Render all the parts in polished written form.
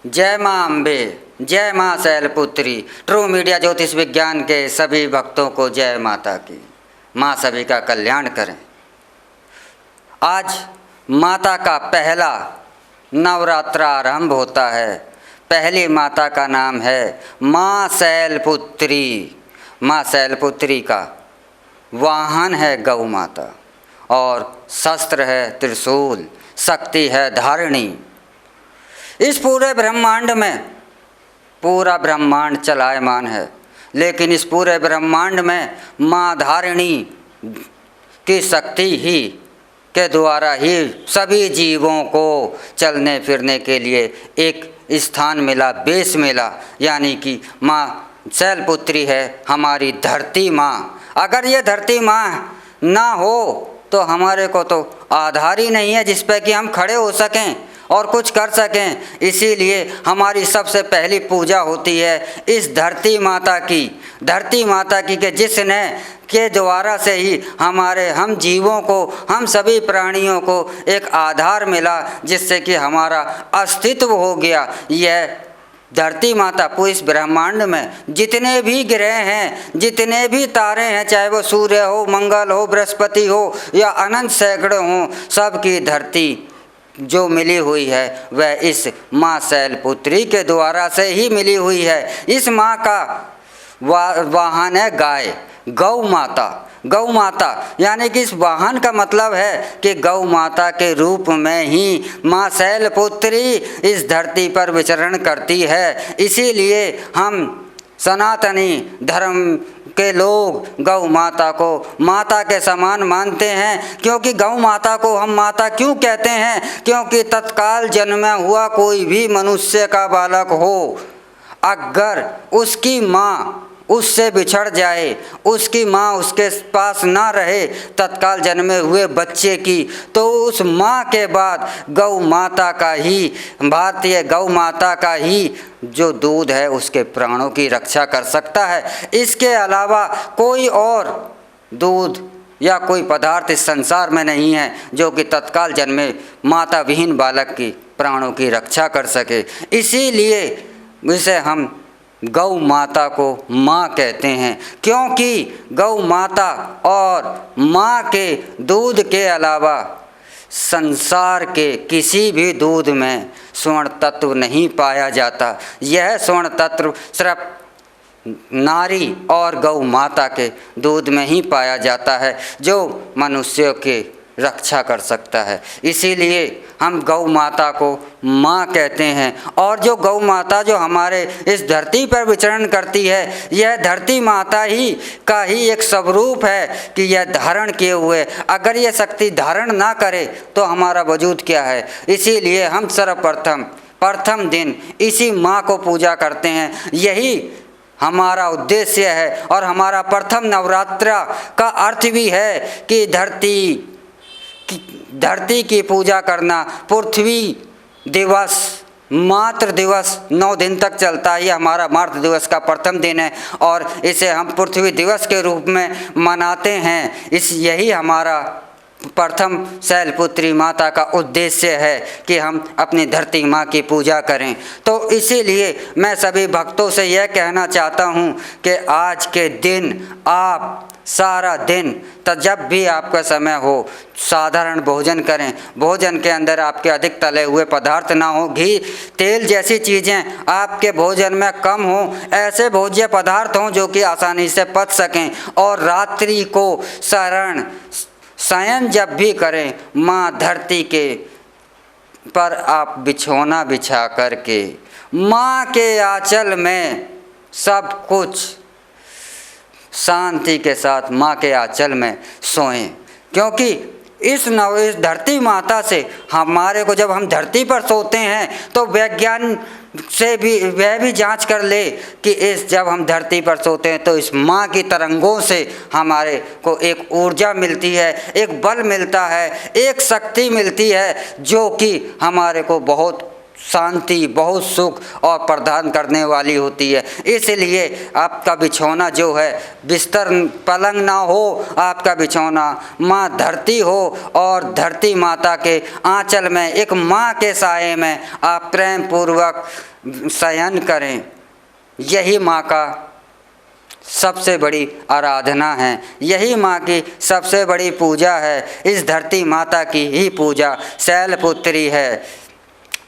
जय माँ अम्बे, जय माँ शैलपुत्री। ट्रू मीडिया ज्योतिष विज्ञान के सभी भक्तों को जय माता की। माँ सभी का कल्याण करें। आज माता का पहला नवरात्र आरंभ होता है। पहली माता का नाम है माँ शैलपुत्री। माँ शैलपुत्री का वाहन है गौ माता और शस्त्र है त्रिशूल, शक्ति है धारिणी। इस पूरे ब्रह्मांड में पूरा ब्रह्मांड चलायमान है, लेकिन इस पूरे ब्रह्मांड में माँ धारिणी की शक्ति ही के द्वारा ही सभी जीवों को चलने फिरने के लिए एक स्थान मिला, बेस मिला, यानी कि माँ शैलपुत्री है हमारी धरती माँ। अगर ये धरती माँ ना हो तो हमारे को तो आधार ही नहीं है जिस पे कि हम खड़े हो सकें और कुछ कर सकें। इसीलिए हमारी सबसे पहली पूजा होती है इस धरती माता की। धरती माता की के जिसने के द्वारा से ही हम जीवों को, हम सभी प्राणियों को एक आधार मिला जिससे कि हमारा अस्तित्व हो गया। यह धरती माता पूरे इस ब्रह्मांड में जितने भी ग्रह हैं, जितने भी तारे हैं, चाहे वो सूर्य हो, मंगल हो, बृहस्पति हो या अनंत सैकड़ों हो, सबकी धरती जो मिली हुई है वह इस माँ शैलपुत्री के द्वारा से ही मिली हुई है। इस माँ का वाहन है गाय, गौ माता। गौ माता यानी कि इस वाहन का मतलब है कि गौ माता के रूप में ही माँ शैलपुत्री इस धरती पर विचरण करती है। इसीलिए हम सनातनी धर्म के लोग गौ माता को माता के समान मानते हैं। क्योंकि गौ माता को हम माता क्यों कहते हैं? क्योंकि तत्काल जन्मा हुआ कोई भी मनुष्य का बालक हो, अगर उसकी माँ उससे बिछड़ जाए, उसकी माँ उसके पास ना रहे तत्काल जन्मे हुए बच्चे की, तो उस माँ के बाद गौ माता का ही, भारतीय गौ माता का ही जो दूध है उसके प्राणों की रक्षा कर सकता है। इसके अलावा कोई और दूध या कोई पदार्थ इस संसार में नहीं है जो कि तत्काल जन्मे माता विहीन बालक की प्राणों की रक्षा कर सके। इसीलिए इसे हम गौ माता को माँ कहते हैं, क्योंकि गौ माता और माँ के दूध के अलावा संसार के किसी भी दूध में स्वर्ण तत्व नहीं पाया जाता। यह स्वर्ण तत्व सिर्फ नारी और गौ माता के दूध में ही पाया जाता है जो मनुष्यों के रक्षा कर सकता है। इसीलिए हम गौ माता को माँ कहते हैं। और जो गौ माता जो हमारे इस धरती पर विचरण करती है, यह धरती माता ही का ही एक स्वरूप है कि यह धारण किए हुए, अगर यह शक्ति धारण ना करे तो हमारा वजूद क्या है। इसीलिए हम सर्वप्रथम दिन इसी माँ को पूजा करते हैं। यही हमारा उद्देश्य है और हमारा प्रथम नवरात्र का अर्थ भी है कि धरती की पूजा करना। पृथ्वी दिवस, मातृ दिवस 9 दिन तक चलता है। ये हमारा मातृ दिवस का प्रथम दिन है और इसे हम पृथ्वी दिवस के रूप में मनाते हैं। यही हमारा प्रथम शैलपुत्री माता का उद्देश्य है कि हम अपनी धरती माँ की पूजा करें। तो इसीलिए मैं सभी भक्तों से यह कहना चाहता हूँ कि आज के दिन आप सारा दिन जब भी आपका समय हो साधारण भोजन करें। भोजन के अंदर आपके अधिक तले हुए पदार्थ ना हो, घी तेल जैसी चीज़ें आपके भोजन में कम हो, ऐसे भोज्य पदार्थ हों जो कि आसानी से पच सकें। और रात्रि को शयन जब भी करें, माँ धरती के पर आप बिछौना बिछा करके माँ के आंचल में सब कुछ शांति के साथ माँ के आंचल में सोएं। क्योंकि इस धरती माता से हमारे को, जब हम धरती पर सोते हैं तो वैज्ञान से भी वह भी जांच कर ले कि जब हम धरती पर सोते हैं तो इस माँ की तरंगों से हमारे को एक ऊर्जा मिलती है, एक बल मिलता है, एक शक्ति मिलती है जो कि हमारे को बहुत शांति, बहुत सुख और प्रदान करने वाली होती है। इसलिए आपका बिछौना जो है बिस्तर पलंग ना हो, आपका बिछौना माँ धरती हो और धरती माता के आंचल में एक माँ के साए में आप प्रेम पूर्वक शयन करें। यही माँ का सबसे बड़ी आराधना है, यही माँ की सबसे बड़ी पूजा है। इस धरती माता की ही पूजा शैलपुत्री है।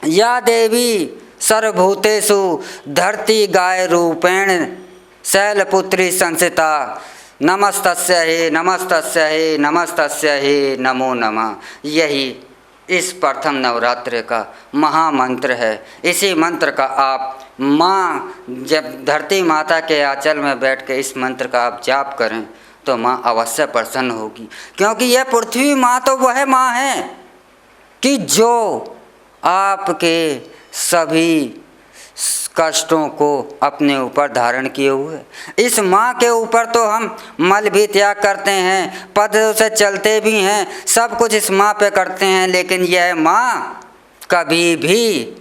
या देवी सर्वभूतेषु धरती गाय रूपेण शैलपुत्री संस्थिता नमस्तस्यै नमस्तस्यै नमस्तस्यै नमो नमः। यही इस प्रथम नवरात्र का महामंत्र है। इसी मंत्र का आप माँ जब धरती माता के आंचल में बैठ के इस मंत्र का आप जाप करें तो माँ अवश्य प्रसन्न होगी, क्योंकि यह पृथ्वी माँ तो वह माँ है कि जो आपके सभी कष्टों को अपने ऊपर धारण किए हुए। इस माँ के ऊपर तो हम मल भी त्याग करते हैं, पद से चलते भी हैं, सब कुछ इस माँ पे करते हैं, लेकिन यह माँ कभी भी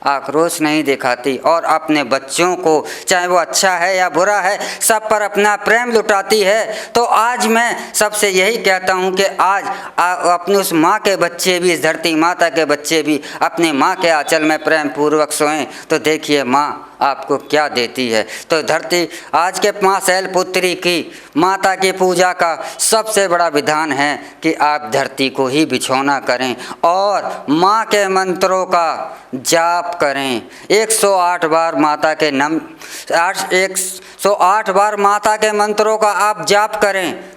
आक्रोश नहीं दिखाती और अपने बच्चों को, चाहे वो अच्छा है या बुरा है, सब पर अपना प्रेम लुटाती है। तो आज मैं सबसे यही कहता हूँ कि आज अपने उस माँ के बच्चे भी, इस धरती माता के बच्चे भी अपने माँ के आंचल में प्रेम पूर्वक सोएं, तो देखिए माँ आपको क्या देती है। तो धरती आज के माँ शैलपुत्री की माता की पूजा का सबसे बड़ा विधान है कि आप धरती को ही बिछौना करें और माँ के मंत्रों का जाप करें। 108 बार माता के 108 बार माता के मंत्रों का आप जाप करें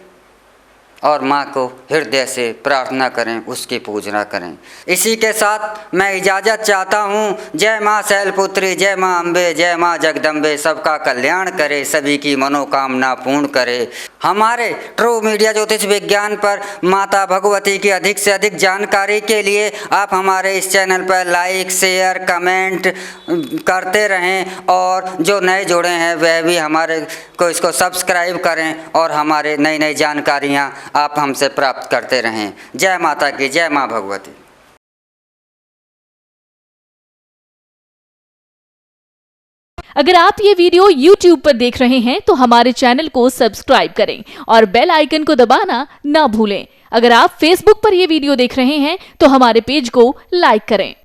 और माँ को हृदय से प्रार्थना करें, उसकी पूजना करें। इसी के साथ मैं इजाज़त चाहता हूँ। जय माँ शैलपुत्री, जय माँ अम्बे, जय माँ जगदम्बे, सबका कल्याण करे, सभी की मनोकामना पूर्ण करे। हमारे ट्रू मीडिया ज्योतिष विज्ञान पर माता भगवती की अधिक से अधिक जानकारी के लिए आप हमारे इस चैनल पर लाइक, शेयर, कमेंट करते रहें और जो नए जुड़े हैं वह भी हमारे को इसको सब्सक्राइब करें और हमारे नई नई जानकारियाँ आप हमसे प्राप्त करते रहें। जय माता की, जय माँ भगवती। अगर आप ये वीडियो YouTube पर देख रहे हैं तो हमारे चैनल को सब्सक्राइब करें और बेल आइकन को दबाना ना भूलें। अगर आप Facebook पर ये वीडियो देख रहे हैं तो हमारे पेज को लाइक करें।